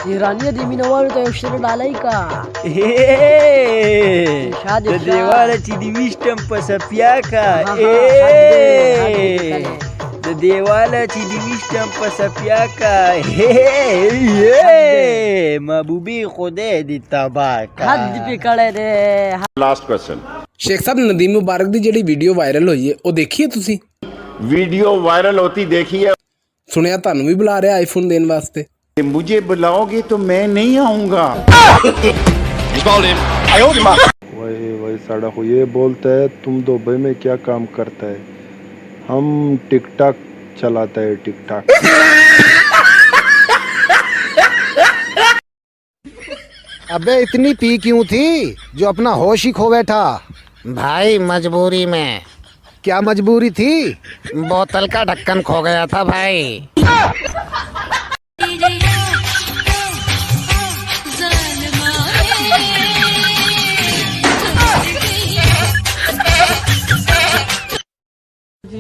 Iraniya di minawal to jeszcze dalej ka. Da devala ci diviștem pe săpiaca. Da devala ci diviștem pe săpiaca. महबूबी खुदे दी तबाका हद पे खड़े ने। Last question Sheikh ਸਾਹਿਬ ਨਦੀਮ ਮੁਬਾਰਕ ਦੀ ਜਿਹੜੀ video viral ਹੋਈ ਹੈ ਉਹ ਦੇਖੀ ਹੈ ਤੁਸੀਂ? वीडियो वायरल होती देखी है ਸੁਣਿਆ ਤੁਹਾਨੂੰ ਵੀ ਬੁਲਾ ਰਿਹਾ ਆਈਫੋਨ ਦੇਣ ਵਾਸਤੇ। मुझे बुलाओगे तो मैं नहीं आऊंगा वही साड़ा को ये बोलता है तुम दुबई में क्या काम करता है? हम टिकटॉक चलाता है टिकटॉक। अबे इतनी पी क्यों थी जो अपना होश ही खो बैठा? भाई मजबूरी में। क्या मजबूरी थी? बोतल का ढक्कन खो गया था भाई।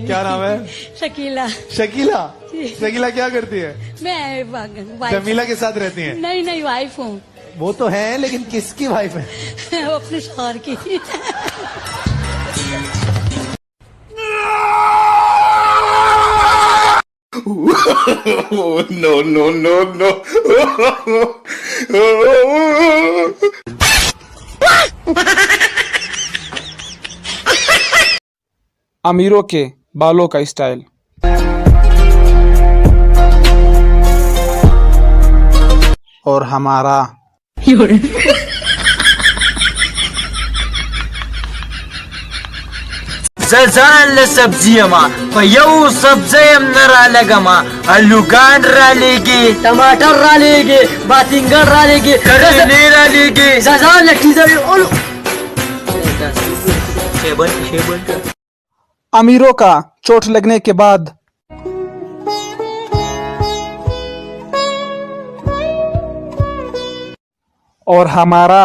क्या नाम है? शकीला। शकीला। शकीला क्या करती है? मैं जमीला के साथ रहती हैं? नहीं नहीं वाइफ हूँ। वो तो है लेकिन किसकी वाइफ है? वो अपने शौहर की। नो नो नो नो अमीरों के बालों का स्टाइल। और हमारा Zazan सब्जियाँ पयऊ सब्जी न रालगमा आलूगान रालेगी टमाटर डालेंगे, बातिंगर डालेंगे, करने रालेगी सजान लट्टी दे और अमीरों का चोट लगने के बाद और हमारा